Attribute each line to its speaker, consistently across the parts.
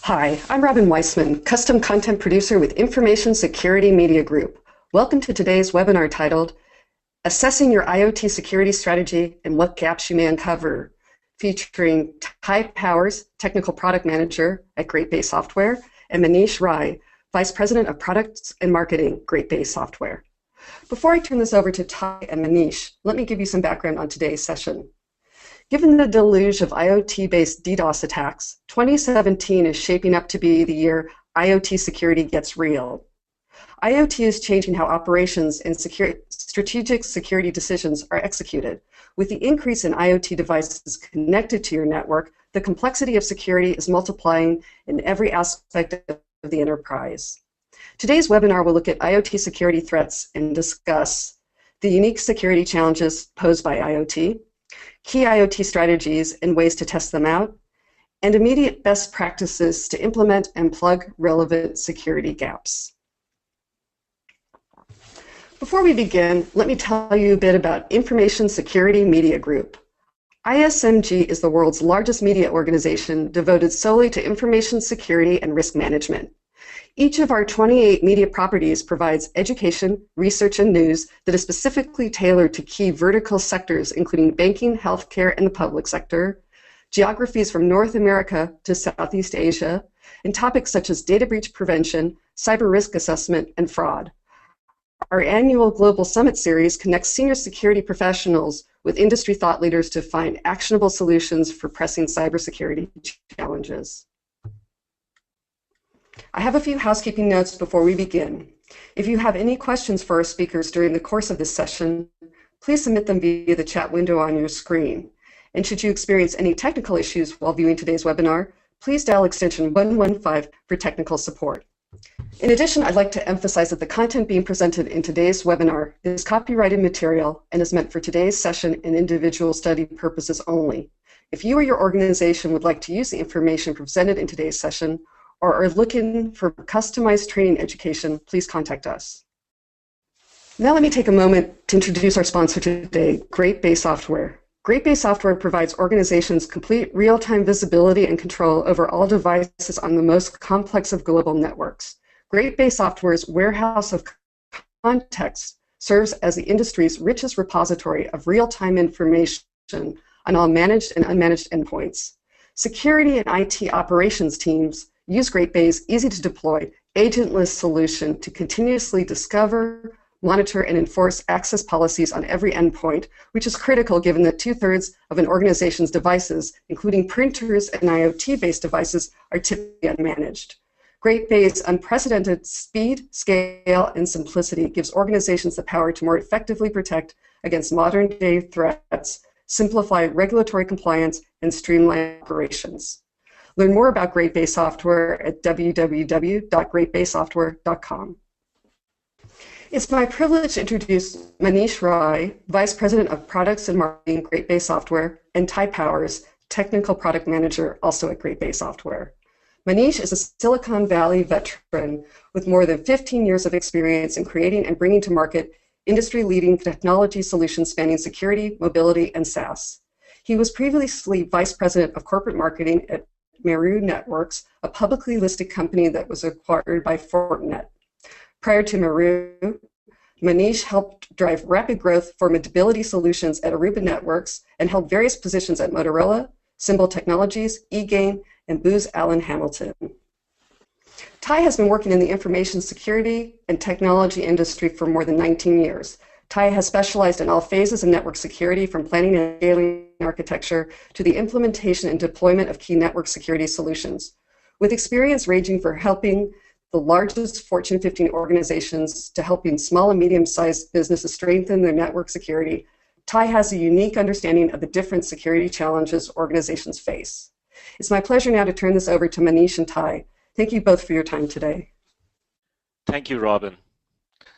Speaker 1: Hi, I'm Robin Weissman, Custom Content Producer with Information Security Media Group. Welcome to today's webinar titled, Assessing Your IoT Security Strategy and What Gaps You May Uncover, featuring Ty Powers, Technical Product Manager at Great Bay Software, and Manish Rai, Vice President of Products and Marketing, Great Bay Software. Before I turn this over to Ty and Manish, let me give you some background on today's session. Given the deluge of IoT-based DDoS attacks, 2017 is shaping up to be the year IoT security gets real. IoT is changing how operations and strategic security decisions are executed. With the increase in IoT devices connected to your network, the complexity of security is multiplying in every aspect of the enterprise. Today's webinar will look at IoT security threats and discuss the unique security challenges posed by IoT, key IoT strategies and ways to test them out, and immediate best practices to implement and plug relevant security gaps. Before we begin, let me tell you a bit about Information Security Media Group. ISMG is the world's largest media organization devoted solely to information security and risk management. Each of our 28 media properties provides education, research, and news that is specifically tailored to key vertical sectors, including banking, healthcare, and the public sector, geographies from North America to Southeast Asia, and topics such as data breach prevention, cyber risk assessment, and fraud. Our annual Global Summit series connects senior security professionals with industry thought leaders to find actionable solutions for pressing cybersecurity challenges. I have a few housekeeping notes before we begin. If you have any questions for our speakers during the course of this session, please submit them via the chat window on your screen. And should you experience any technical issues while viewing today's webinar, please dial extension 115 for technical support. In addition, I'd like to emphasize that the content being presented in today's webinar is copyrighted material and is meant for today's session and individual study purposes only. If you or your organization would like to use the information presented in today's session, or are looking for customized training education, please contact us. Now let me take a moment to introduce our sponsor today, Great Bay Software. Great Bay Software provides organizations complete real-time visibility and control over all devices on the most complex of global networks. Great Bay Software's warehouse of context serves as the industry's richest repository of real-time information on all managed and unmanaged endpoints. Security and IT operations teams use Great Bay's easy-to-deploy, agentless solution to continuously discover, monitor, and enforce access policies on every endpoint, which is critical given that 2/3 of an organization's devices, including printers and IoT-based devices, are typically unmanaged. Great Bay's unprecedented speed, scale, and simplicity gives organizations the power to more effectively protect against modern-day threats, simplify regulatory compliance, and streamline operations. Learn more about Great Bay Software at www.greatbaysoftware.com. It's my privilege to introduce Manish Rai, Vice President of Products and Marketing, Great Bay Software, and Ty Powers, Technical Product Manager, also at Great Bay Software. Manish is a Silicon Valley veteran with more than 15 years of experience in creating and bringing to market industry-leading technology solutions spanning security, mobility, and SaaS. He was previously Vice President of Corporate Marketing at Meru Networks, a publicly listed company that was acquired by Fortinet. Prior to Meru, Manish helped drive rapid growth for mobility solutions at Aruba Networks and held various positions at Motorola, Symbol Technologies, eGain, and Booz Allen Hamilton. Ty has been working in the information security and technology industry for more than 19 years. Ty has specialized in all phases of network security, from planning and scaling architecture to the implementation and deployment of key network security solutions. With experience ranging from helping the largest Fortune 15 organizations to helping small and medium-sized businesses strengthen their network security, Ty has a unique understanding of the different security challenges organizations face. It's my pleasure now to turn this over to Manish and Ty. Thank you both for your time today.
Speaker 2: Thank you, Robin.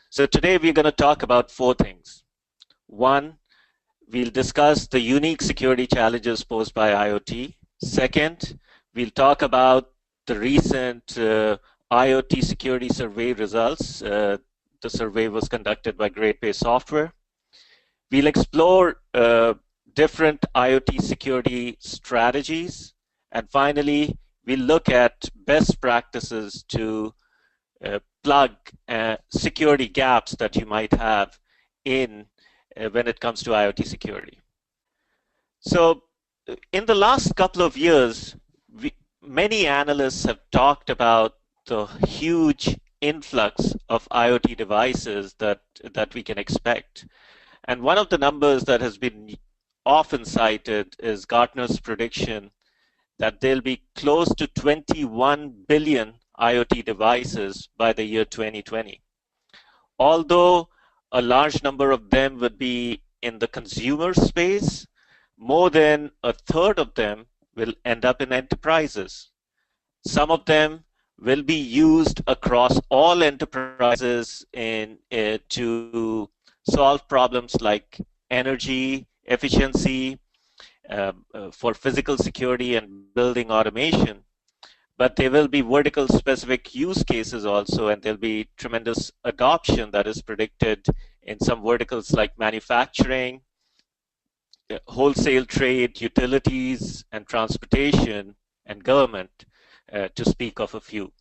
Speaker 2: So today we're going to talk about 4 things. 1, we'll discuss the unique security challenges posed by IoT. Second, we'll talk about the recent IoT Security Survey results. The survey was conducted by Great Bay Software. We'll explore different IoT security strategies. And finally, we'll look at best practices to plug security gaps that you might have in when it comes to IoT security. So in the last couple of years, many analysts have talked about the huge influx of IoT devices that we can expect. And one of the numbers that has been often cited is Gartner's prediction that there'll be close to 21 billion IoT devices by the year 2020. Although a large number of them would be in the consumer space, more than a third of them will end up in enterprises. Some of them will be used across all enterprises to solve problems like energy efficiency, for physical security and building automation. But there will be vertical specific use cases also, and there'll be tremendous adoption that is predicted in some verticals like manufacturing, wholesale trade, utilities, and transportation, and government, to speak of a few.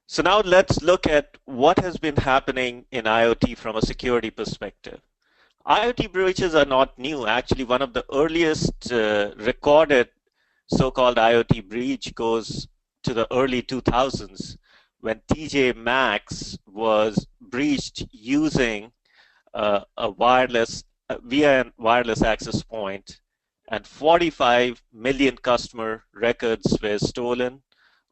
Speaker 2: So now let's look at what has been happening in IoT from a security perspective. IoT breaches are not new. Actually, one of the earliest recorded so-called IoT breach goes to the early 2000s when TJ Maxx was breached using a wireless via a wireless access point, and 45 million customer records were stolen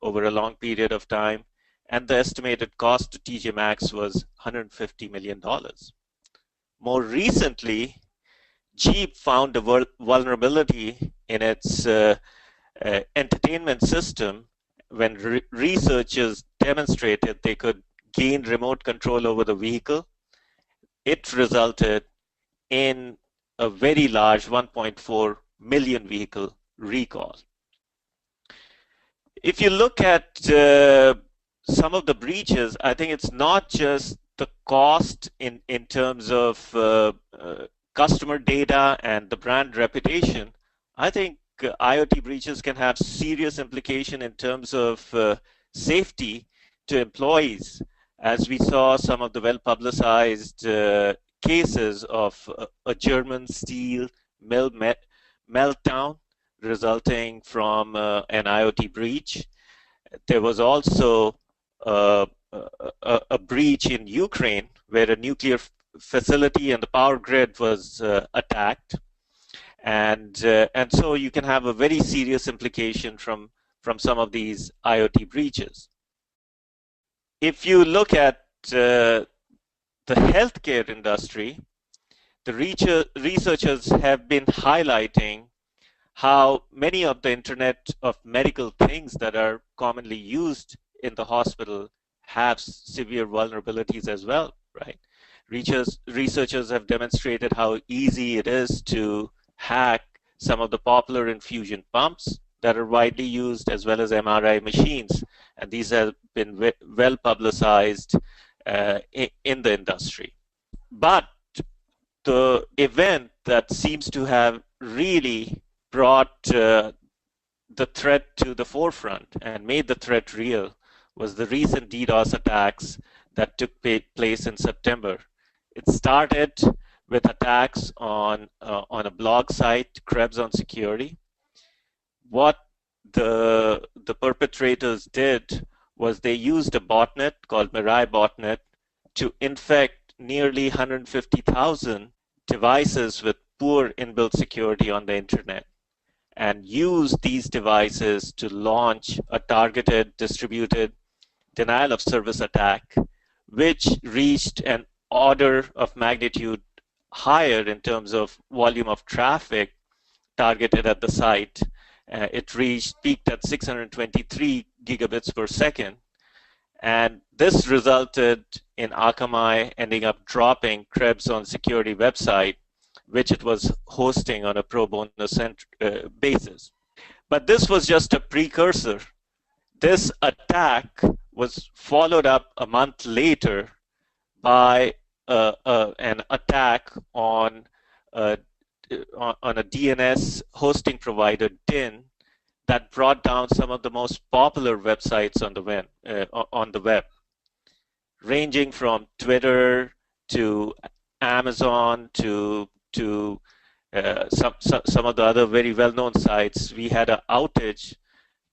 Speaker 2: over a long period of time, and the estimated cost to TJ Maxx was $150 million. More recently, Jeep found a vulnerability in its entertainment system when researchers demonstrated they could gain remote control over the vehicle. It resulted in a very large 1.4 million vehicle recall. If you look at some of the breaches, I think it's not just the cost in terms of customer data and the brand reputation. I think IoT breaches can have serious implication in terms of safety to employees, as we saw some of the well-publicized cases of a German steel mill meltdown resulting from an IoT breach. There was also a breach in Ukraine where a nuclear facility and the power grid was attacked, and so you can have a very serious implication from some of these IoT breaches. If you look at the healthcare industry, the researchers have been highlighting how many of the Internet of Medical Things that are commonly used in the hospital have severe vulnerabilities as well, right? Researchers have demonstrated how easy it is to hack some of the popular infusion pumps that are widely used, as well as MRI machines, and these have been well publicized in the industry. But the event that seems to have really brought the threat to the forefront and made the threat real was the recent DDoS attacks that took place in September. It started with attacks on a blog site, Krebs on Security. What the perpetrators did was they used a botnet called Mirai botnet to infect nearly 150,000 devices with poor inbuilt security on the internet, and use these devices to launch a targeted distributed denial of service attack, which reached an order of magnitude higher in terms of volume of traffic targeted at the site. It peaked at 623 gigabits per second. And this resulted in Akamai ending up dropping Krebs on Security website, which it was hosting on a pro bono basis. But this was just a precursor. This attack was followed up a month later by an attack on a DNS hosting provider, DIN, that brought down some of the most popular websites on the web, ranging from Twitter to Amazon to some of the other very well-known sites. We had an outage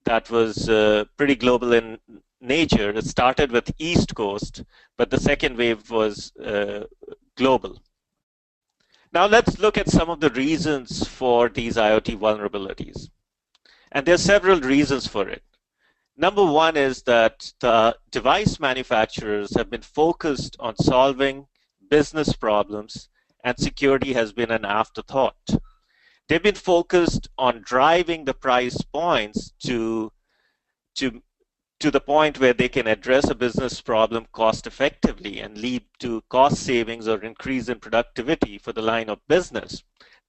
Speaker 2: that was pretty global in nature. It started with East Coast, but the second wave was global. Now let's look at some of the reasons for these IoT vulnerabilities. And there are several reasons for it. Number one is that the device manufacturers have been focused on solving business problems, and security has been an afterthought. They've been focused on driving the price points to the point where they can address a business problem cost effectively and lead to cost savings or increase in productivity for the line of business.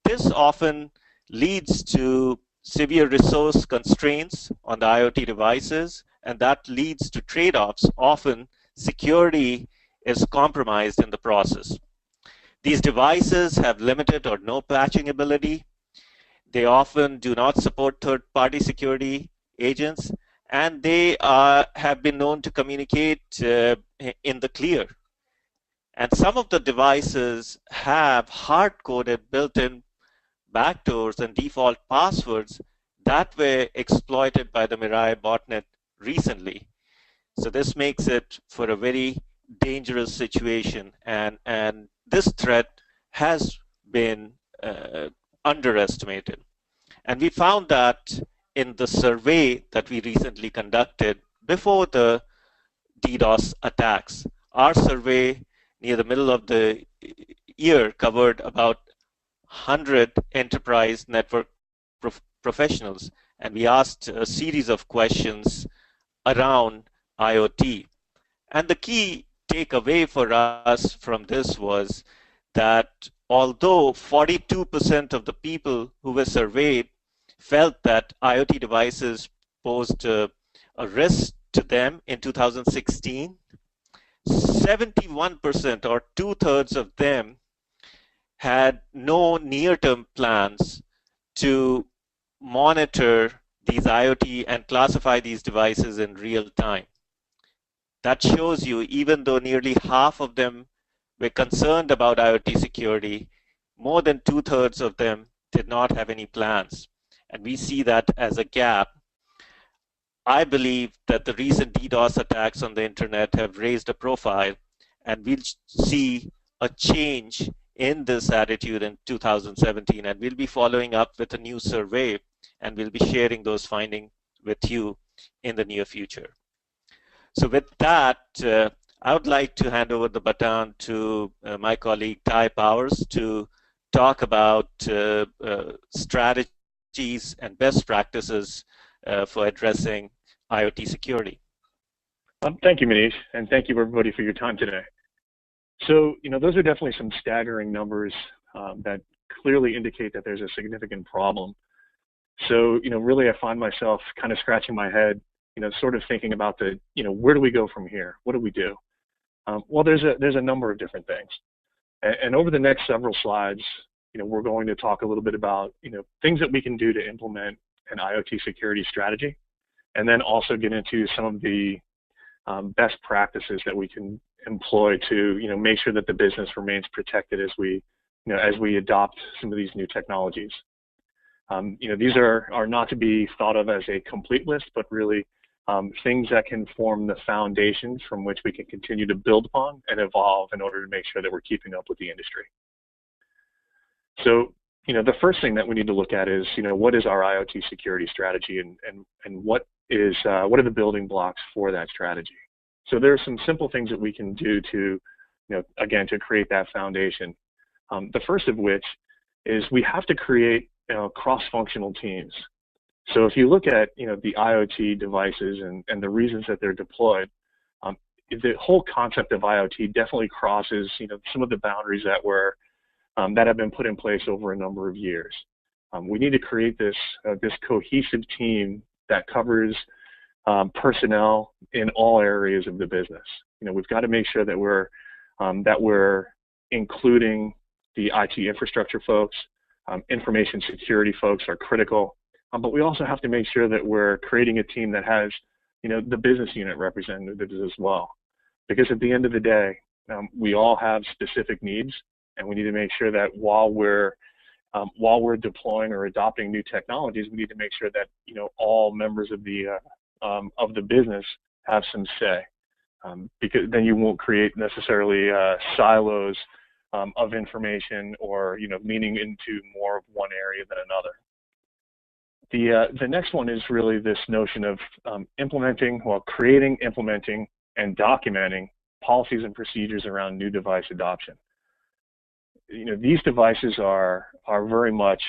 Speaker 2: This often leads to severe resource constraints on the IoT devices, and that leads to trade-offs. Often security is compromised in the process. These devices have limited or no patching ability. They often do not support third-party security agents, and they have been known to communicate in the clear. And some of the devices have hard-coded built-in backdoors and default passwords that were exploited by the Mirai botnet recently. So this makes it for a very dangerous situation, and this threat has been underestimated. And we found that in the survey that we recently conducted before the DDoS attacks. Our survey near the middle of the year covered about 100 enterprise network professionals, and we asked a series of questions around IoT. And the key takeaway for us from this was that although 42% of the people who were surveyed felt that IoT devices posed a risk to them in 2016, 71% or 2/3 of them had no near-term plans to monitor these IoT and classify these devices in real time. That shows you, even though nearly half of them were concerned about IoT security, more than 2/3 of them did not have any plans. And we see that as a gap. I believe that the recent DDoS attacks on the internet have raised a profile, and we'll see a change in this attitude in 2017, and we'll be following up with a new survey, and we'll be sharing those findings with you in the near future. So with that, I would like to hand over the baton to my colleague Ty Powers to talk about strategies and best practices for addressing IoT security.
Speaker 3: Thank you, Manish, and thank you everybody for your time today. So, those are definitely some staggering numbers that clearly indicate that there's a significant problem. So, really I find myself kind of scratching my head, sort of thinking about where do we go from here? What do we do? Well, there's a number of different things. And over the next several slides, we're going to talk a little bit about, things that we can do to implement an IoT security strategy, and then also get into some of the best practices that we can employ to, make sure that the business remains protected as we adopt some of these new technologies. These are not to be thought of as a complete list, but really things that can form the foundations from which we can continue to build upon and evolve in order to make sure that we're keeping up with the industry. So, the first thing that we need to look at is, what is our IoT security strategy, and what are the building blocks for that strategy? So there are some simple things that we can do to, again, to create that foundation. The first of which is we have to create cross-functional teams. So if you look at the IoT devices and the reasons that they're deployed, the whole concept of IoT definitely crosses some of the boundaries that have been put in place over a number of years. We need to create this cohesive team that covers personnel in all areas of the business. We've got to make sure that we're including the IT infrastructure folks. Information security folks are critical. but we also have to make sure that we're creating a team that has, the business unit representatives as well. Because at the end of the day, we all have specific needs, and we need to make sure that while we're deploying or adopting new technologies, we need to make sure that all members of the business have some say, because then you won't create necessarily silos of information or leaning into more of one area than another. The next one is really this notion of creating, implementing, and documenting policies and procedures around new device adoption. These devices are very much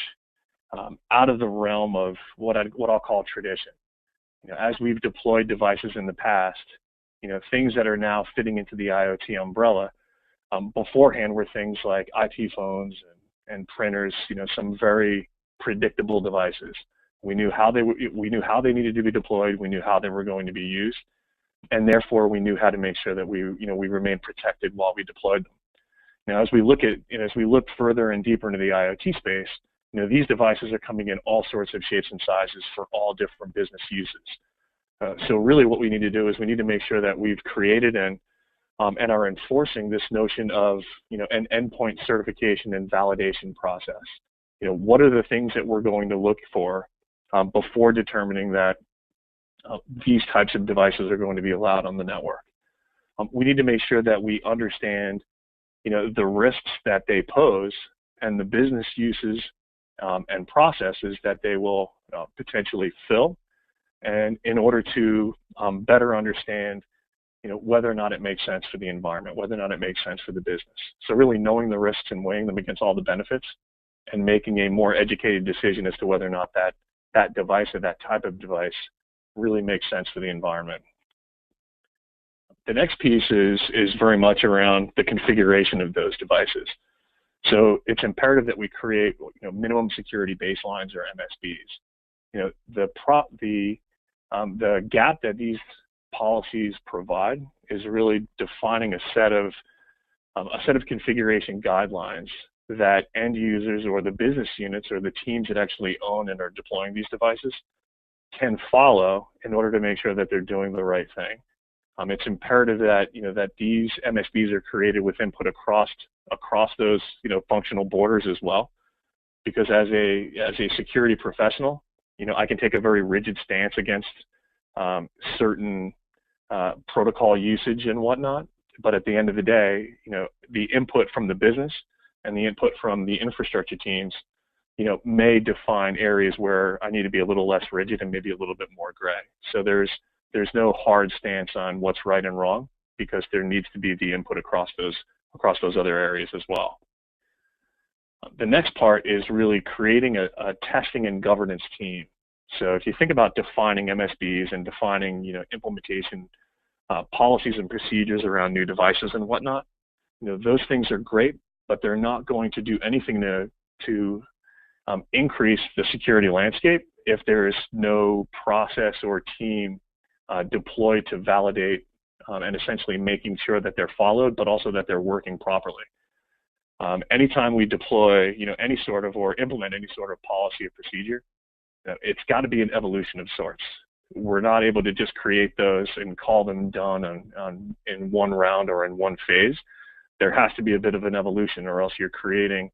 Speaker 3: out of the realm of what I'll call tradition. As we've deployed devices in the past, things that are now fitting into the IoT umbrella beforehand were things like IT phones and printers. Some very predictable devices. We knew how they needed to be deployed. We knew how they were going to be used, and therefore we knew how to make sure that we remained protected while we deployed them. Now, as we look further and deeper into the IoT space, these devices are coming in all sorts of shapes and sizes for all different business uses. So really, what we need to do is we need to make sure that we've created and are enforcing this notion of an endpoint certification and validation process. What are the things that we're going to look for before determining that these types of devices are going to be allowed on the network? We need to make sure that we understand the risks that they pose and the business uses and processes that they will potentially fill, and in order to better understand whether or not it makes sense for the environment, whether or not it makes sense for the business. So really knowing the risks and weighing them against all the benefits and making a more educated decision as to whether or not that device or that type of device really makes sense for the environment. The next piece is very much around the configuration of those devices. So it's imperative that we create minimum security baselines or MSBs. The gap that these policies provide is really defining a set of configuration guidelines that end users or the business units or the teams that actually own and are deploying these devices can follow in order to make sure that they're doing the right thing. It's imperative that that these MSBs are created with input across those functional borders as well, because as a security professional, I can take a very rigid stance against certain protocol usage and whatnot, but at the end of the day, the input from the business and the input from the infrastructure teams, may define areas where I need to be a little less rigid and maybe a little bit more gray. So there's no hard stance on what's right and wrong, because there needs to be the input across those other areas as well. The next part is really creating a testing and governance team. So if you think about defining MSBs and defining implementation policies and procedures around new devices and whatnot, those things are great, but they're not going to do anything to increase the security landscape if there's no process or team deployed to validate and essentially making sure that they're followed, but also that they're working properly. Anytime we deploy, any sort of or implement any sort of policy or procedure, it's got to be an evolution of sorts. We're not able to just create those and call them done in one round or in one phase. There has to be a bit of an evolution, or else you're creating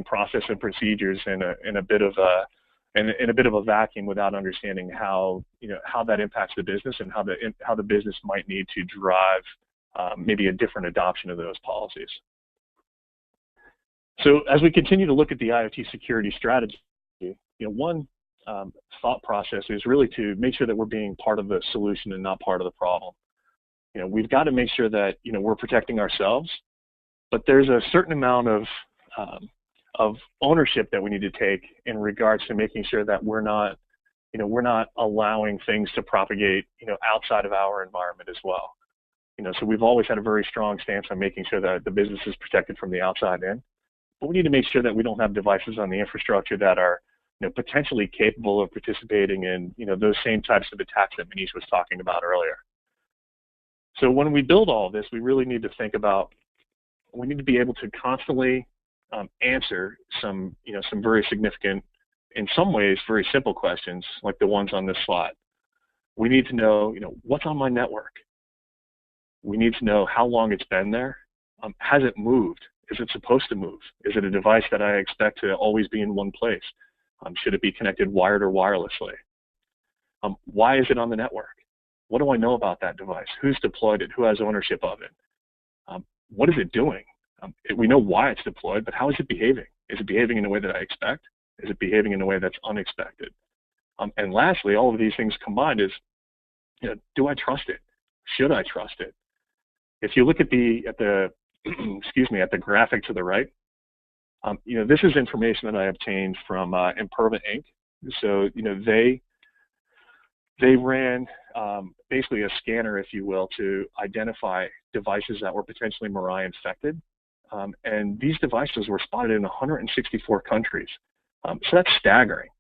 Speaker 3: process and procedures in a bit of a vacuum without understanding how that impacts the business and how the business might need to drive maybe a different adoption of those policies. So as we continue to look at the IoT security strategy, one thought process is really to make sure that we're being part of the solution and not part of the problem. We've got to make sure that we're protecting ourselves, but there's a certain amount of ownership that we need to take in regards to making sure that we're not allowing things to propagate outside of our environment as well. So we've always had a very strong stance on making sure that the business is protected from the outside in, but we need to make sure that we don't have devices on the infrastructure that are potentially capable of participating in those same types of attacks that Manish was talking about earlier. So when we build all this, we really need to think about, we need to be able to constantly answer some very significant in some ways, very simple questions like the ones on this slide. We need to know, what's on my network? We need to know how long it's been there. Has it moved? Is it supposed to move? Is it a device that I expect to always be in one place? Should it be connected wired or wirelessly? Why is it on the network? What do I know about that device? Who's deployed it? Who has ownership of it? What is it doing? We know why it's deployed, but how is it behaving? Is it behaving in a way that I expect? Is it behaving in a way that's unexpected? And lastly, all of these things combined is, do I trust it? Should I trust it? If you look at the excuse me, at the graphic to the right, this is information that I obtained from Imperva Inc. So, they ran basically a scanner, if you will, to identify devices that were potentially Mirai infected. And these devices were spotted in 164 countries. So that's staggering.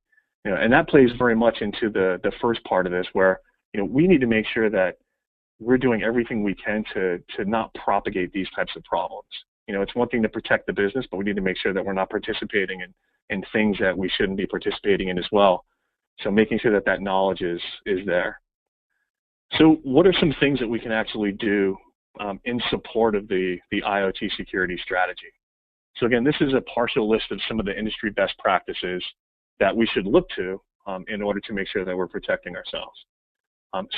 Speaker 3: And that plays very much into the first part of this, where we need to make sure that we're doing everything we can to not propagate these types of problems. It's one thing to protect the business, but we need to make sure that we're not participating in things that we shouldn't be participating in as well. So making sure that knowledge is there. So what are some things that we can actually do in support of the IoT security strategy? So again, this is a partial list of some of the industry best practices that we should look to in order to make sure that we're protecting ourselves.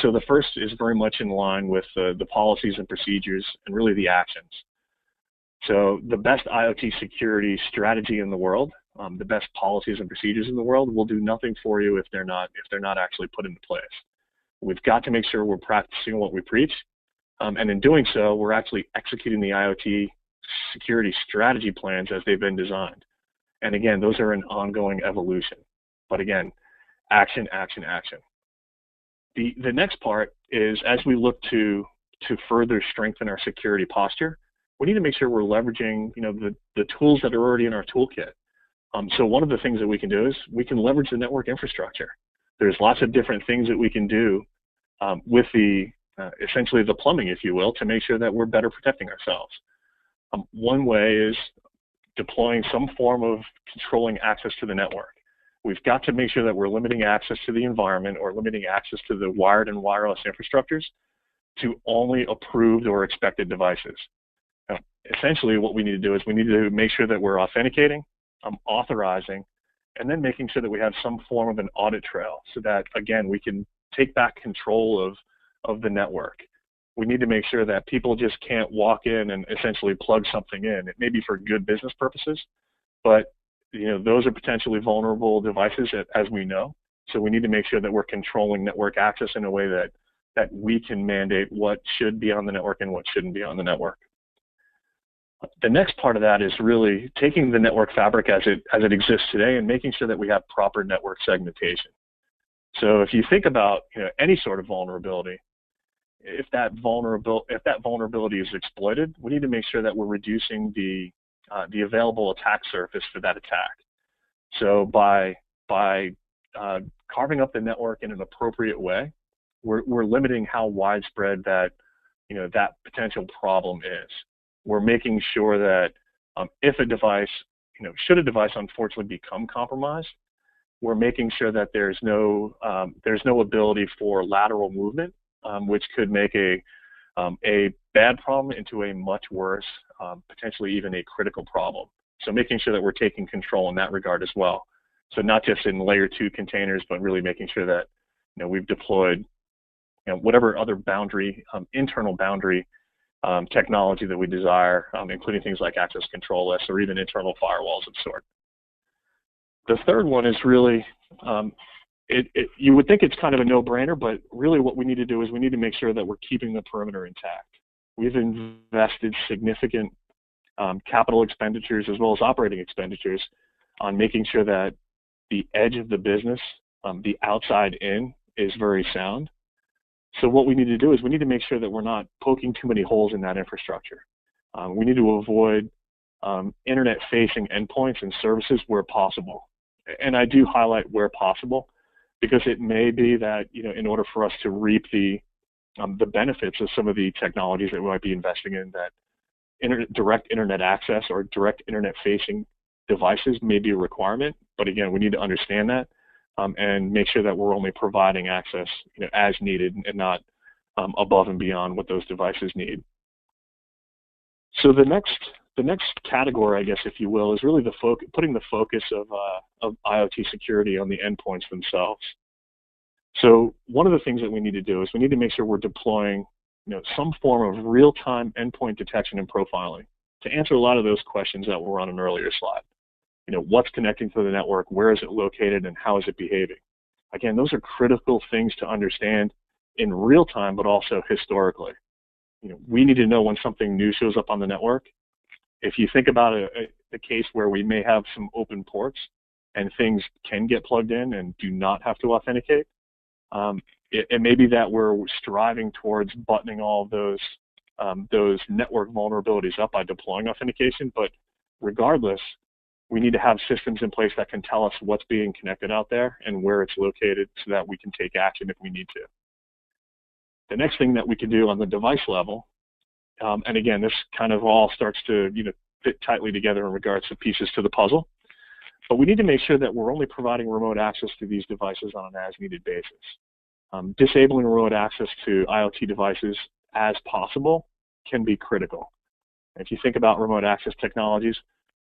Speaker 3: So the first is very much in line with the policies and procedures and really the actions. So the best IoT security strategy in the world, the best policies and procedures in the world will do nothing for you if they're not actually put into place. We've got to make sure we're practicing what we preach, and in doing so, we're actually executing the IoT security strategy plans as they've been designed. And again, those are an ongoing evolution. But again, action, action, action. The next part is, as we look to further strengthen our security posture, we need to make sure we're leveraging the tools that are already in our toolkit. So one of the things that we can do is we can leverage the network infrastructure. There's lots of different things that we can do with essentially the plumbing, if you will, to make sure that we're better protecting ourselves. One way is deploying some form of controlling access to the network. We've got to make sure that we're limiting access to the environment or limiting access to the wired and wireless infrastructures to only approved or expected devices. Essentially, what we need to do is we need to make sure that we're authenticating, authorizing, and then making sure that we have some form of an audit trail so that, again, we can take back control of the network. We need to make sure that people just can't walk in and essentially plug something in. It may be for good business purposes, but those are potentially vulnerable devices, as we know. So we need to make sure that we're controlling network access in a way that we can mandate what should be on the network and what shouldn't be on the network. The next part of that is really taking the network fabric as it exists today and making sure that we have proper network segmentation. So if you think about any sort of vulnerability, if that vulnerability is exploited, we need to make sure that we're reducing the available attack surface for that attack. So by carving up the network in an appropriate way, we're limiting how widespread that potential problem is. We're making sure that if a device, should a device unfortunately become compromised, we're making sure that there's no ability for lateral movement, which could make a bad problem into a much worse, potentially even a critical problem. So making sure that we're taking control in that regard as well. So not just in layer 2 containers, but really making sure that we've deployed whatever other boundary, internal boundary technology that we desire, including things like access control lists or even internal firewalls of sort. The third one is really, you would think it's kind of a no-brainer, but really what we need to do is we need to make sure that we're keeping the perimeter intact. We've invested significant capital expenditures as well as operating expenditures on making sure that the edge of the business, the outside in, is very sound. So what we need to do is we need to make sure that we're not poking too many holes in that infrastructure. We need to avoid internet-facing endpoints and services where possible. And I do highlight where possible because it may be that in order for us to reap the benefits of some of the technologies that we might be investing in, that direct internet access or direct internet-facing devices may be a requirement, but again, we need to understand that and make sure that we're only providing access as needed and not above and beyond what those devices need. So the next category, I guess, if you will, is really putting the focus of IoT security on the endpoints themselves. So one of the things that we need to do is we need to make sure we're deploying some form of real-time endpoint detection and profiling to answer a lot of those questions that were on an earlier slide. What's connecting to the network, where is it located, and how is it behaving? Again, those are critical things to understand in real time, but also historically. We need to know when something new shows up on the network. If you think about a case where we may have some open ports and things can get plugged in and do not have to authenticate, it may be that we're striving towards buttoning all of those network vulnerabilities up by deploying authentication, but regardless, we need to have systems in place that can tell us what's being connected out there and where it's located so that we can take action if we need to. The next thing that we can do on the device level, and again, this kind of all starts to fit tightly together in regards to pieces to the puzzle, but we need to make sure that we're only providing remote access to these devices on an as-needed basis. Disabling remote access to IoT devices as possible can be critical. If you think about remote access technologies,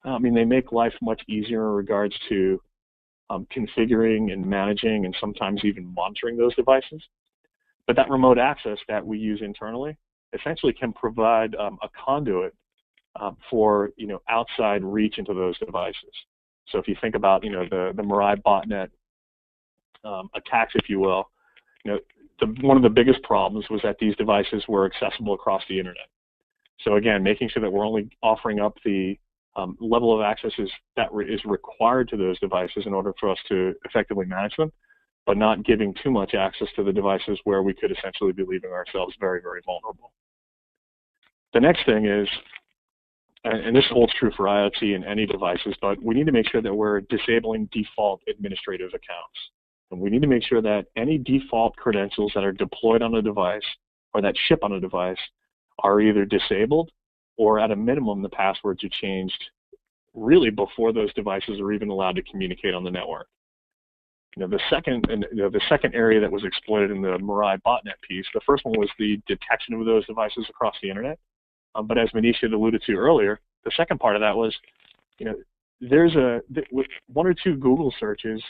Speaker 3: they make life much easier in regards to configuring and managing and sometimes even monitoring those devices. But that remote access that we use internally essentially can provide a conduit for outside reach into those devices. So if you think about the Mirai botnet attacks, if you will, one of the biggest problems was that these devices were accessible across the internet. So again, making sure that we're only offering up the level of access that is required to those devices in order for us to effectively manage them, but not giving too much access to the devices where we could essentially be leaving ourselves very, very vulnerable. The next thing is, and this holds true for IoT and any devices, but we need to make sure that we're disabling default administrative accounts. And we need to make sure that any default credentials that are deployed on a device or that ship on a device are either disabled or at a minimum the passwords are changed really before those devices are even allowed to communicate on the network. The second area that was exploited in the Mirai botnet piece, the first one was the detection of those devices across the internet. But as Manish had alluded to earlier, the second part of that was, there's one or two Google searches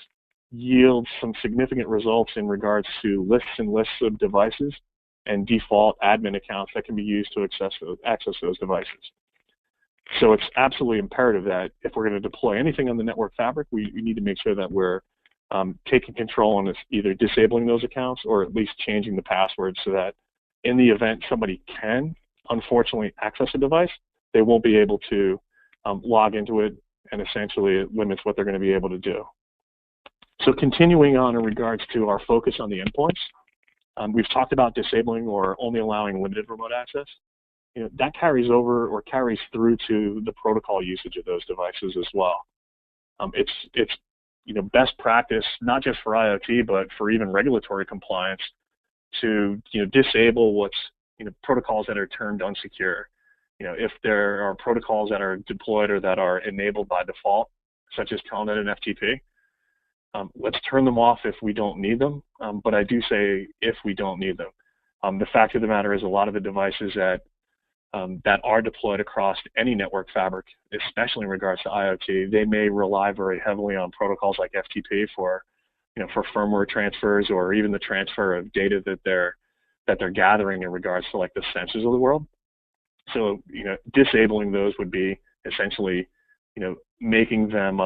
Speaker 3: yield some significant results in regards to lists and lists of devices and default admin accounts that can be used to access those devices. So it's absolutely imperative that if we're going to deploy anything on the network fabric, we need to make sure that we're taking control on this, either disabling those accounts or at least changing the password so that in the event somebody can unfortunately access a device, they won't be able to log into it, and essentially it limits what they're going to be able to do. So continuing on in regards to our focus on the endpoints, we've talked about disabling or only allowing limited remote access. That carries over or carries through to the protocol usage of those devices as well. It's best practice, not just for IoT, but for even regulatory compliance, to disable what's protocols that are termed unsecure. If there are protocols that are deployed or that are enabled by default, such as Telnet and FTP, let's turn them off if we don't need them. But I do say if we don't need them. The fact of the matter is, a lot of the devices that are deployed across any network fabric, especially in regards to IoT, they may rely very heavily on protocols like FTP for firmware transfers or even the transfer of data that they're gathering in regards to like the sensors of the world. So disabling those would be essentially making them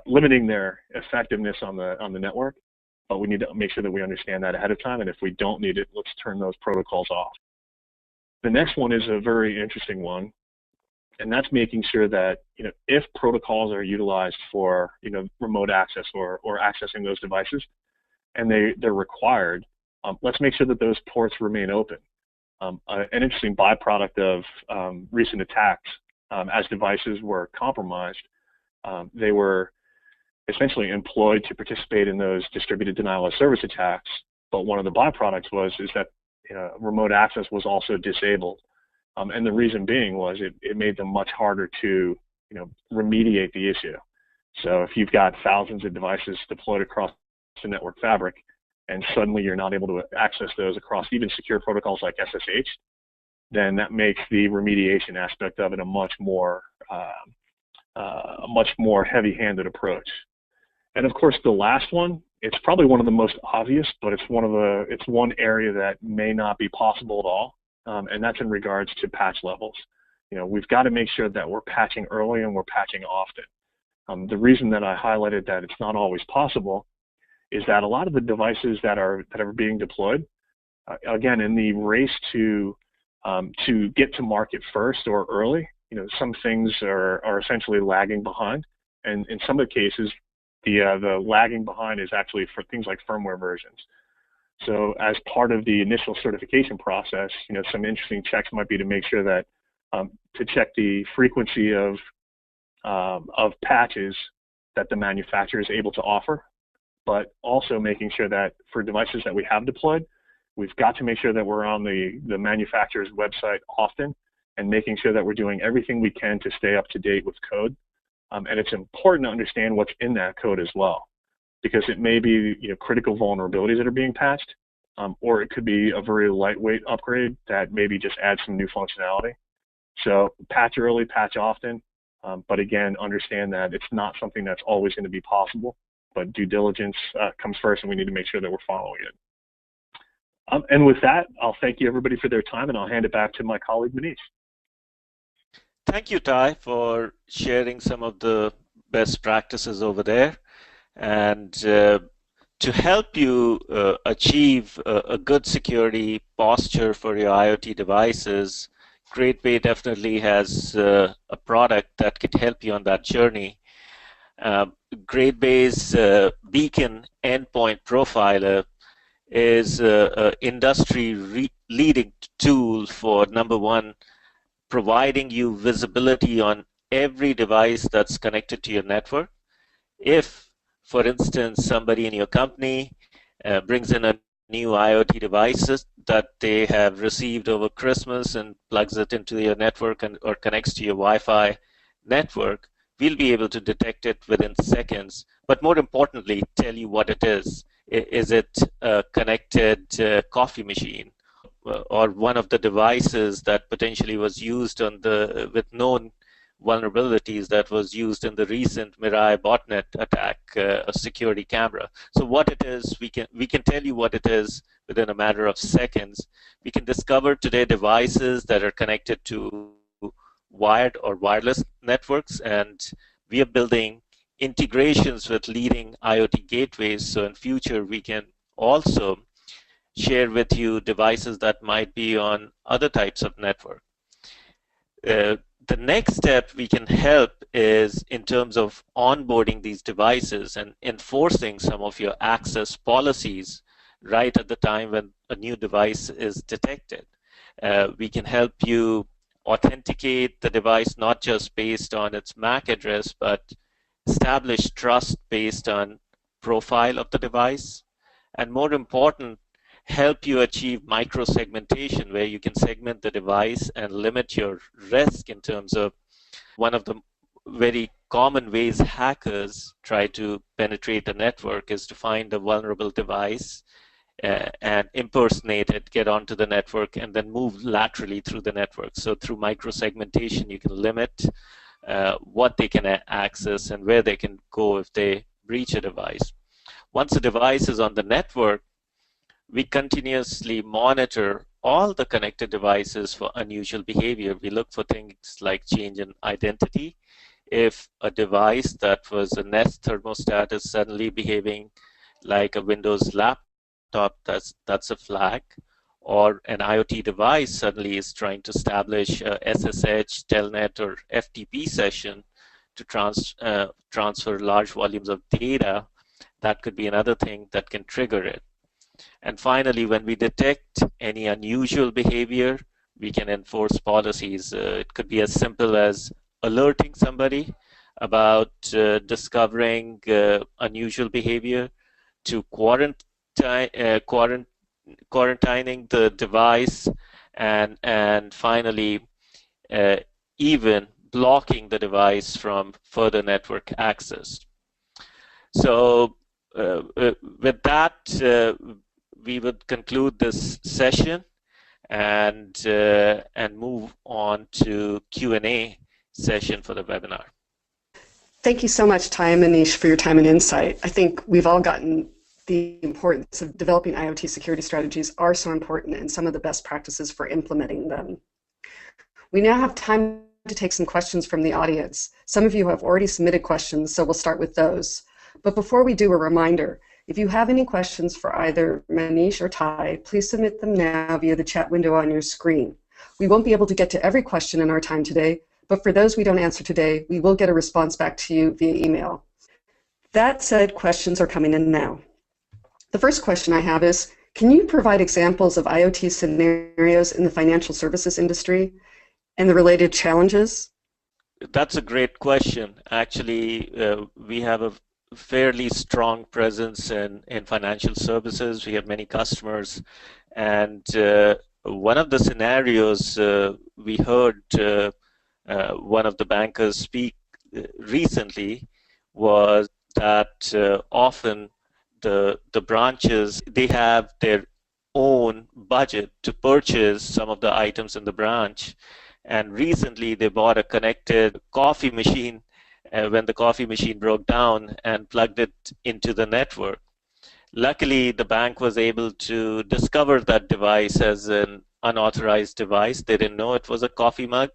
Speaker 3: limiting their effectiveness on the network. But we need to make sure that we understand that ahead of time, and if we don't need it, let's turn those protocols off. The next one is a very interesting one, and that's making sure that if protocols are utilized for remote access or accessing those devices, and they're required, let's make sure that those ports remain open. An interesting byproduct of recent attacks, as devices were compromised, they were essentially employed to participate in those distributed denial of service attacks. But one of the byproducts is that remote access was also disabled, and the reason being was it made them much harder to remediate the issue. So if you've got thousands of devices deployed across the network fabric, and suddenly you're not able to access those across even secure protocols like SSH, then that makes the remediation aspect of it a much more heavy-handed approach. And of course, the last one, it's probably one of the most obvious, but it's one area that may not be possible at all, and that's in regards to patch levels. We've got to make sure that we're patching early and we're patching often. The reason that I highlighted that it's not always possible is that a lot of the devices that are being deployed, again, in the race to get to market first or early, some things are essentially lagging behind, and in some of the cases, the lagging behind is actually for things like firmware versions. So as part of the initial certification process, some interesting checks might be to make sure that to check the frequency of patches that the manufacturer is able to offer, but also making sure that for devices that we have deployed, we've got to make sure that we're on the manufacturer's website often and making sure that we're doing everything we can to stay up to date with code. And it's important to understand what's in that code as well, because it may be critical vulnerabilities that are being patched, or it could be a very lightweight upgrade that maybe just adds some new functionality. So patch early, patch often, but again, understand that it's not something that's always going to be possible, but due diligence comes first, and we need to make sure that we're following it. And with that, I'll thank you everybody for their time, and I'll hand it back to my colleague Manish.
Speaker 2: Thank you, Ty, for sharing some of the best practices over there. And to help you achieve a good security posture for your IoT devices, GradeBay definitely has a product that could help you on that journey. GradeBay's Beacon Endpoint Profiler is an industry-leading tool for, number one, providing you visibility on every device that's connected to your network. If, for instance, somebody in your company brings in a new IoT devices that they have received over Christmas and plugs it into your network or connects to your Wi-Fi network, we'll be able to detect it within seconds, but more importantly, tell you what it is. Is it a connected coffee machine, or one of the devices that potentially was used with known vulnerabilities that was used in the recent Mirai botnet attack, a security camera? So what it is, we can tell you what it is within a matter of seconds. We can discover today devices that are connected to wired or wireless networks, and we are building integrations with leading IoT gateways, so in future we can also share with you devices that might be on other types of network. The next step we can help is in terms of onboarding these devices and enforcing some of your access policies right at the time when a new device is detected. We can help you authenticate the device not just based on its MAC address, but establish trust based on profile of the device, and more important, help you achieve micro-segmentation where you can segment the device and limit your risk in terms of one of the very common ways hackers try to penetrate the network is to find a vulnerable device and impersonate it, get onto the network, and then move laterally through the network. So through micro-segmentation, you can limit what they can access and where they can go if they breach a device. Once a device is on the network, we continuously monitor all the connected devices for unusual behavior. We look for things like change in identity. If a device that was a Nest thermostat is suddenly behaving like a Windows laptop, that's a flag. Or an IoT device suddenly is trying to establish a SSH, Telnet, or FTP session to transfer large volumes of data, that could be another thing that can trigger it. And finally, when we detect any unusual behavior, we can enforce policies. It could be as simple as alerting somebody about discovering unusual behavior, to quarantining the device, and finally even blocking the device from further network access. So with that, we would conclude this session and move on to Q&A session for the webinar.
Speaker 1: Thank you so much, Ty and Manish, for your time and insight. I think we've all gotten the importance of developing IoT security strategies are so important and some of the best practices for implementing them. We now have time to take some questions from the audience. Some of you have already submitted questions, so we'll start with those. But before we do, a reminder, if you have any questions for either Manish or Ty, please submit them now via the chat window on your screen. We won't be able to get to every question in our time today, but for those we don't answer today, we will get a response back to you via email. That said, questions are coming in now. The first question I have is, can you provide examples of IoT scenarios in the financial services industry and the related challenges?
Speaker 2: That's a great question. Actually, we have a fairly strong presence in financial services. We have many customers, and one of the scenarios we heard one of the bankers speak recently was that often the branches, they have their own budget to purchase some of the items in the branch, and recently they bought a connected coffee machine when the coffee machine broke down and plugged it into the network. Luckily, the bank was able to discover that device as an unauthorized device. They didn't know it was a coffee mug,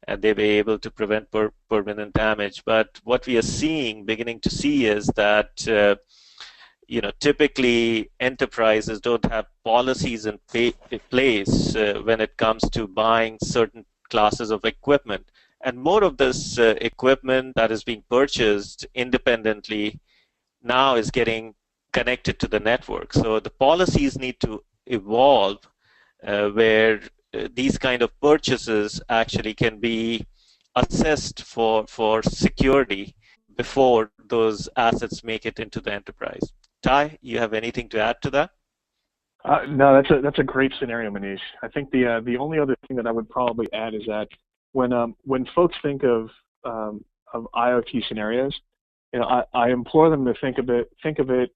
Speaker 2: and they were able to prevent permanent damage. But what we are beginning to see is that typically enterprises don't have policies in place when it comes to buying certain classes of equipment. And more of this equipment that is being purchased independently now is getting connected to the network. So the policies need to evolve where these kind of purchases actually can be assessed for security before those assets make it into the enterprise. Ty, you have anything to add to that?
Speaker 3: No, that's a great scenario, Manish. I think the only other thing that I would probably add is that when folks think of IoT scenarios, I implore them to think of it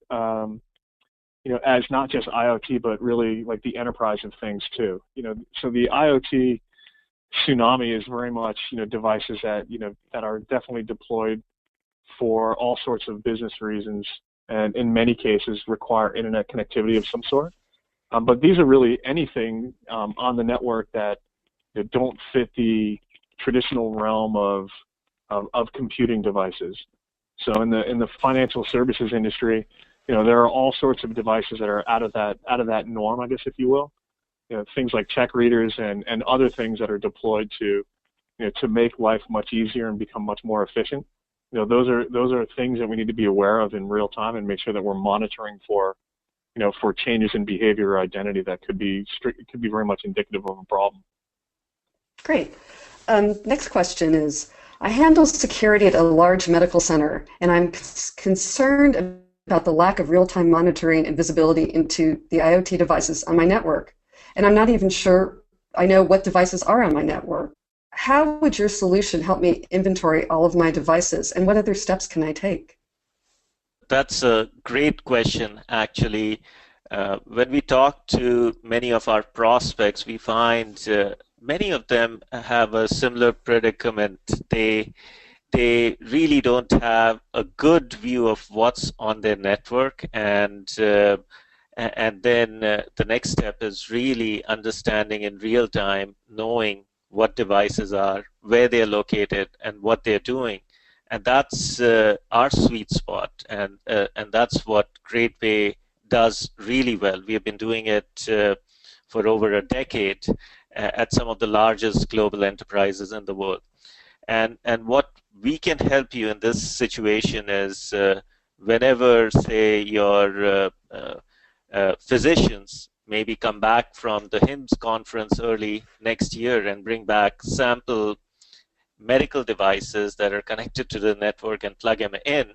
Speaker 3: as not just IoT, but really like the enterprise of things too. So the IoT tsunami is very much devices that that are definitely deployed for all sorts of business reasons, and in many cases require internet connectivity of some sort. But these are really anything on the network that don't fit the traditional realm of computing devices. So in the financial services industry, there are all sorts of devices that are out of that norm, I guess, if you will. Things like check readers and other things that are deployed to make life much easier and become much more efficient. Those are things that we need to be aware of in real time and make sure that we're monitoring for changes in behavior or identity that could be very much indicative of a problem.
Speaker 1: Great. Next question is, I handle security at a large medical center, and I'm concerned about the lack of real-time monitoring and visibility into the IoT devices on my network. And I'm not even sure I know what devices are on my network. How would your solution help me inventory all of my devices, and what other steps can I take?
Speaker 2: That's a great question, actually. When we talk to many of our prospects, we find many of them have a similar predicament. They really don't have a good view of what's on their network, and then the next step is really understanding in real time, knowing what devices are, where they're located, and what they're doing. And that's our sweet spot, and that's what GratePay does really well. We have been doing it for over a decade at some of the largest global enterprises in the world. And what we can help you in this situation is whenever, say, your physicians maybe come back from the HIMSS conference early next year and bring back sample medical devices that are connected to the network and plug them in,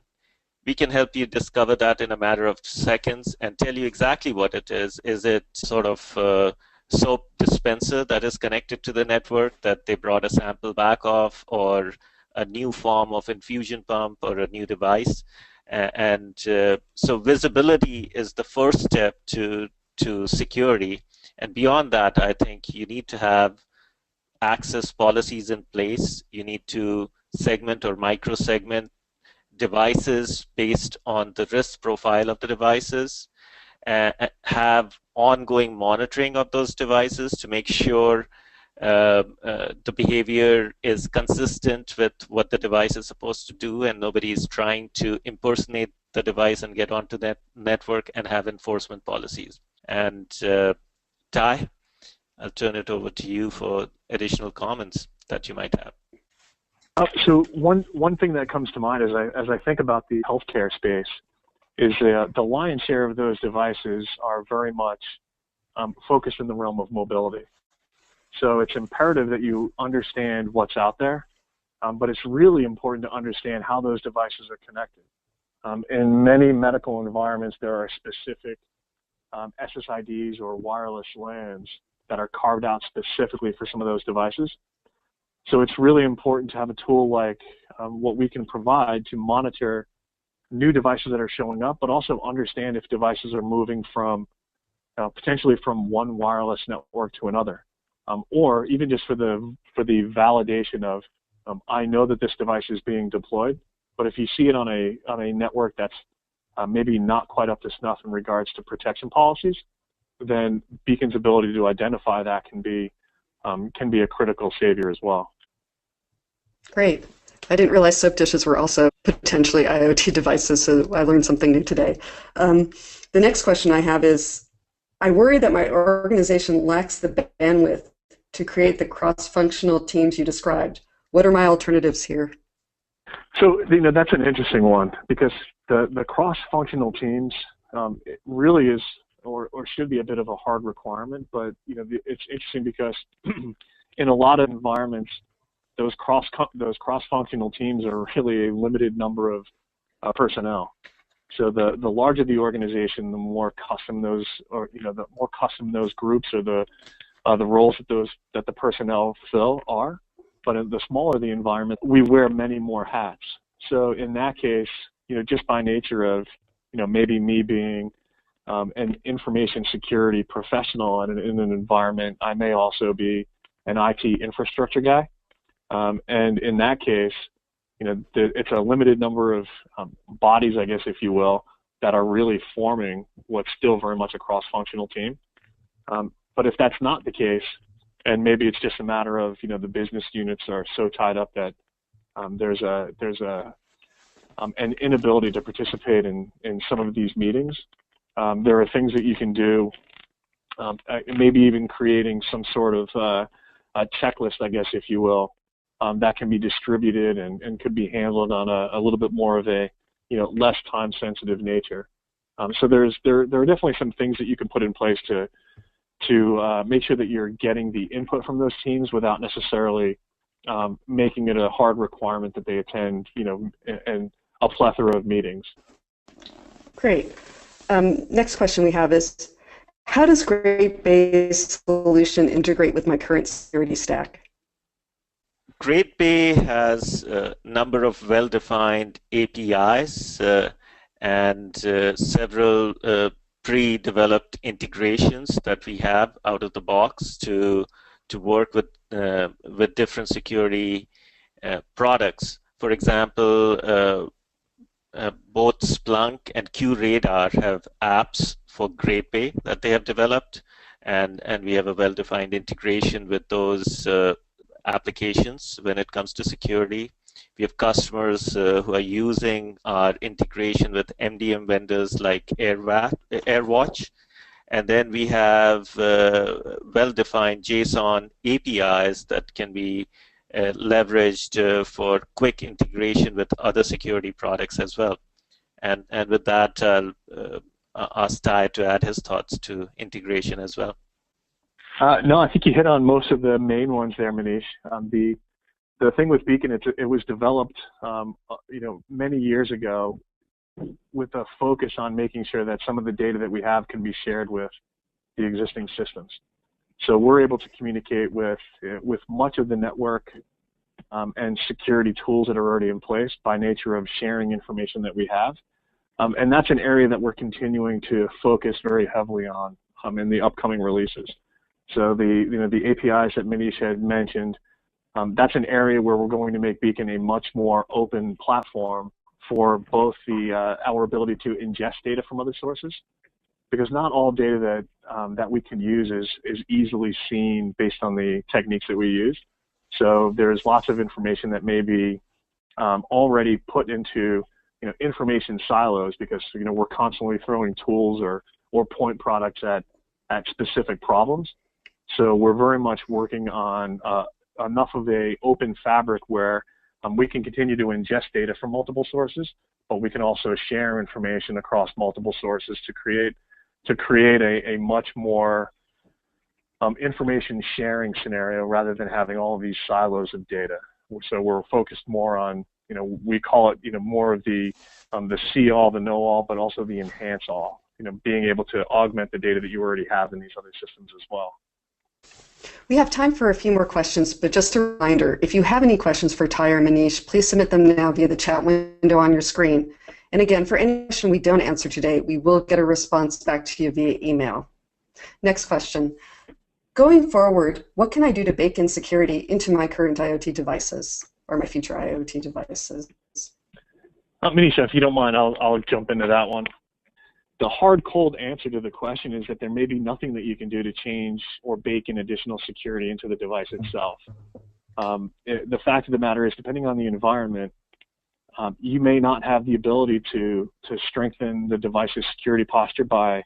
Speaker 2: we can help you discover that in a matter of seconds and tell you exactly what it is. Is it sort of soap dispenser that is connected to the network that they brought a sample back of, or a new form of infusion pump, or a new device. So visibility is the first step to security. And beyond that, I think you need to have access policies in place. You need to segment or micro-segment devices based on the risk profile of the devices, have ongoing monitoring of those devices to make sure the behavior is consistent with what the device is supposed to do, and nobody is trying to impersonate the device and get onto that network, and have enforcement policies. And Ty, I'll turn it over to you for additional comments that you might have.
Speaker 3: So one thing that comes to mind as I think about the healthcare space is the lion's share of those devices are very much focused in the realm of mobility. So it's imperative that you understand what's out there, but it's really important to understand how those devices are connected. In many medical environments, there are specific SSIDs or wireless LANs that are carved out specifically for some of those devices. So it's really important to have a tool like what we can provide to monitor new devices that are showing up, but also understand if devices are moving from potentially from one wireless network to another, or even just for the validation of I know that this device is being deployed, but if you see it on a network that's maybe not quite up to snuff in regards to protection policies, then Beacon's ability to identify that can be a critical savior as well.
Speaker 1: Great. I didn't realize soap dishes were also potentially IoT devices, so I learned something new today. The next question I have is, I worry that my organization lacks the bandwidth to create the cross-functional teams you described. What are my alternatives here?
Speaker 3: So, that's an interesting one, because the cross-functional teams, it really is or should be a bit of a hard requirement, but it's interesting because in a lot of environments, those cross-functional teams are really a limited number of personnel. So the larger the organization, the more custom those, the more custom those groups or the roles that the personnel fill are. But the smaller the environment, we wear many more hats. So in that case, just by nature of maybe me being an information security professional in an environment, I may also be an IT infrastructure guy. And in that case, it's a limited number of bodies, I guess, if you will, that are really forming what's still very much a cross-functional team. But if that's not the case, and maybe it's just a matter of the business units are so tied up that there's an inability to participate in some of these meetings, there are things that you can do, maybe even creating some sort of a checklist, I guess, if you will, that can be distributed and could be handled on a little bit more of a less time-sensitive nature. So there are definitely some things that you can put in place to make sure that you're getting the input from those teams without necessarily making it a hard requirement that they attend and a plethora of meetings.
Speaker 1: Great. Next question we have is, how does Great Bay's solution integrate with my current security stack?
Speaker 2: Great Bay has a number of well-defined APIs and several pre-developed integrations that we have out of the box to work with different security products. For example, both Splunk and QRadar have apps for Great Bay that they have developed, and we have a well-defined integration with those applications when it comes to security. We have customers who are using our integration with MDM vendors like AirWatch, and then we have well-defined JSON APIs that can be leveraged for quick integration with other security products as well. And with that, I'll ask Ty to add his thoughts to integration as well.
Speaker 3: No, I think you hit on most of the main ones there, Manish. The thing with Beacon, it was developed, many years ago, with a focus on making sure that some of the data that we have can be shared with the existing systems. So we're able to communicate with much of the network and security tools that are already in place by nature of sharing information that we have. And that's an area that we're continuing to focus very heavily on in the upcoming releases. So the APIs that Manish had mentioned, that's an area where we're going to make Beacon a much more open platform for both our ability to ingest data from other sources, because not all data that we can use is easily seen based on the techniques that we use. So there's lots of information that may be already put into information silos, because we're constantly throwing tools or point products at specific problems. So we're very much working on enough of a open fabric where we can continue to ingest data from multiple sources, but we can also share information across multiple sources to create a much more information sharing scenario rather than having all of these silos of data. So we're focused more on, we call it, more of the see all, the know all, but also the enhance all, being able to augment the data that you already have in these other systems as well.
Speaker 1: We have time for a few more questions, but just a reminder, if you have any questions for Ty or Manish, please submit them now via the chat window on your screen. And again, for any question we don't answer today, we will get a response back to you via email. Next question. Going forward, what can I do to bake in security into my current IoT devices or my future IoT devices?
Speaker 3: Manisha, if you don't mind, I'll jump into that one. The hard, cold answer to the question is that there may be nothing that you can do to change or bake in additional security into the device itself. The fact of the matter is, depending on the environment, you may not have the ability to strengthen the device's security posture by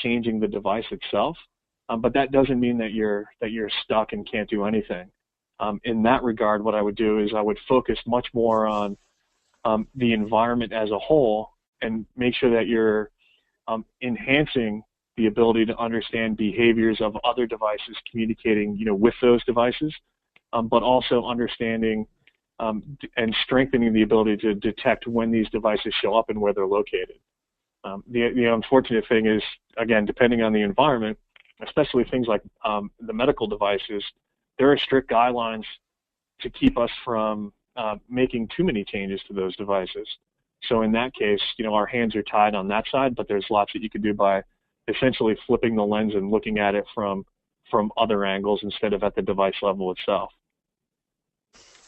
Speaker 3: changing the device itself. But that doesn't mean that you're stuck and can't do anything. In that regard, what I would do is I would focus much more on the environment as a whole and make sure that you're enhancing the ability to understand behaviors of other devices communicating, with those devices, but also understanding and strengthening the ability to detect when these devices show up and where they're located. The unfortunate thing is, again, depending on the environment, especially things like the medical devices, there are strict guidelines to keep us from making too many changes to those devices. So in that case, our hands are tied on that side, but there's lots that you can do by essentially flipping the lens and looking at it from other angles instead of at the device level itself.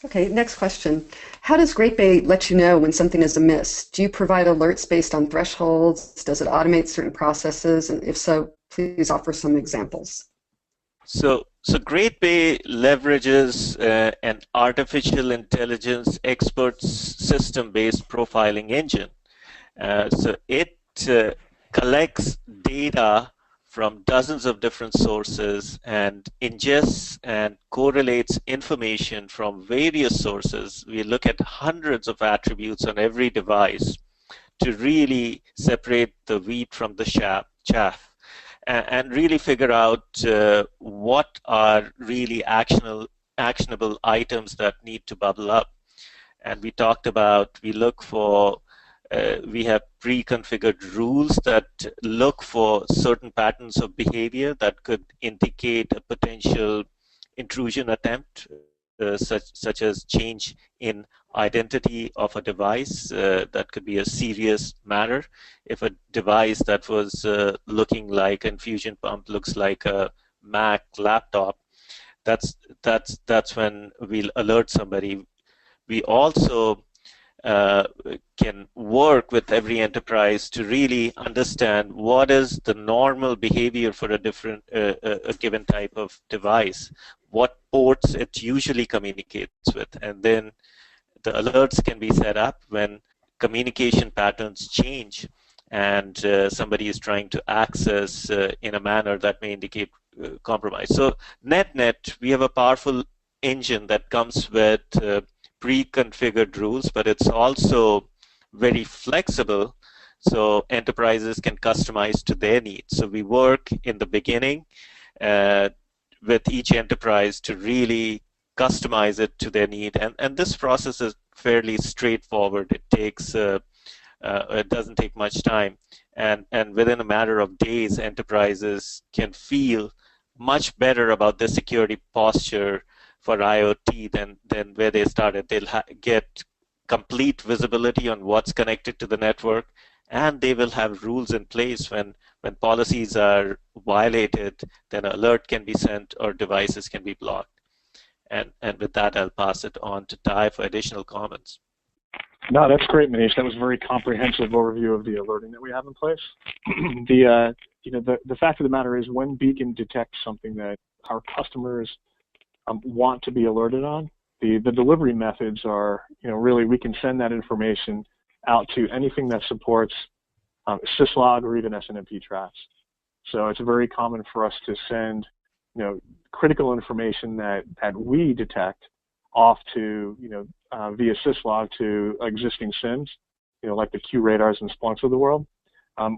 Speaker 1: Okay, next question. How does Great Bay let you know when something is amiss? Do you provide alerts based on thresholds? Does it automate certain processes? And if so, please offer some examples.
Speaker 2: So Great Bay leverages an artificial intelligence expert system-based profiling engine. So it collects data from dozens of different sources and ingests and correlates information from various sources. We look at hundreds of attributes on every device to really separate the wheat from the chaff. And really figure out what are really actionable items that need to bubble up. And we talked about, we look for, we have pre-configured rules that look for certain patterns of behavior that could indicate a potential intrusion attempt, such as change in identity of a device. That could be a serious matter. If a device that was looking like an infusion pump looks like a Mac laptop, that's when we'll alert somebody. We also can work with every enterprise to really understand what is the normal behavior for a given type of device, what ports it usually communicates with, and then the alerts can be set up when communication patterns change and somebody is trying to access in a manner that may indicate compromise. So net, we have a powerful engine that comes with pre-configured rules, but it's also very flexible, so enterprises can customize to their needs. So we work in the beginning with each enterprise to really customize it to their need, and this process is fairly straightforward. It takes it doesn't take much time, and within a matter of days, enterprises can feel much better about their security posture for IoT than where they started. They'll get complete visibility on what's connected to the network, and they will have rules in place when policies are violated, then an alert can be sent or devices can be blocked. And with that, I'll pass it on to Ty for additional comments.
Speaker 3: No, that's great, Manish. That was a very comprehensive overview of the alerting that we have in place. The fact of the matter is, when Beacon detects something that our customers want to be alerted on, the delivery methods are, really we can send that information out to anything that supports syslog or even SNMP traps. So it's very common for us to send, critical information that we detect off to, via syslog to existing SIMs, like the Q radars and Splunks of the world,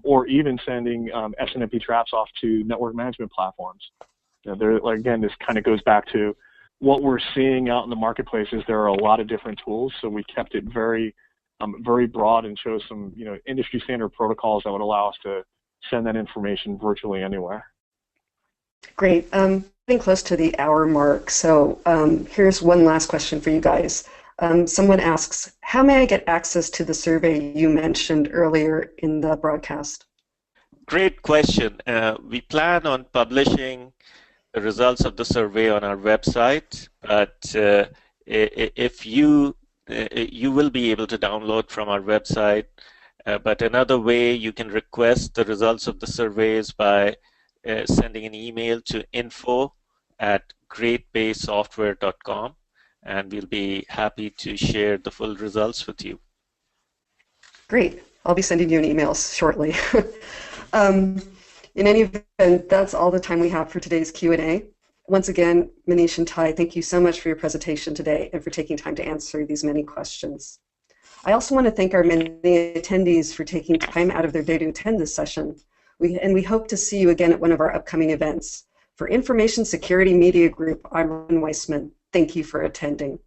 Speaker 3: or even sending SNMP traps off to network management platforms. Again, this kind of goes back to what we're seeing out in the marketplace is there are a lot of different tools, so we kept it very broad and chose some industry standard protocols that would allow us to send that information virtually anywhere.
Speaker 1: Great. Getting close to the hour mark, so here's one last question for you guys. Someone asks, how may I get access to the survey you mentioned earlier in the broadcast?
Speaker 2: Great question. We plan on publishing the results of the survey on our website, but if you will be able to download from our website, but another way you can request the results of the surveys by sending an email to info@greatbaysoftware.com, and we'll be happy to share the full results with you.
Speaker 1: Great. I'll be sending you an email shortly. In any event, that's all the time we have for today's Q&A. Once again, Manish and Ty, thank you so much for your presentation today and for taking time to answer these many questions. I also want to thank our many attendees for taking time out of their day to attend this session. We hope to see you again at one of our upcoming events. For Information Security Media Group, I'm Ron Weissman. Thank you for attending.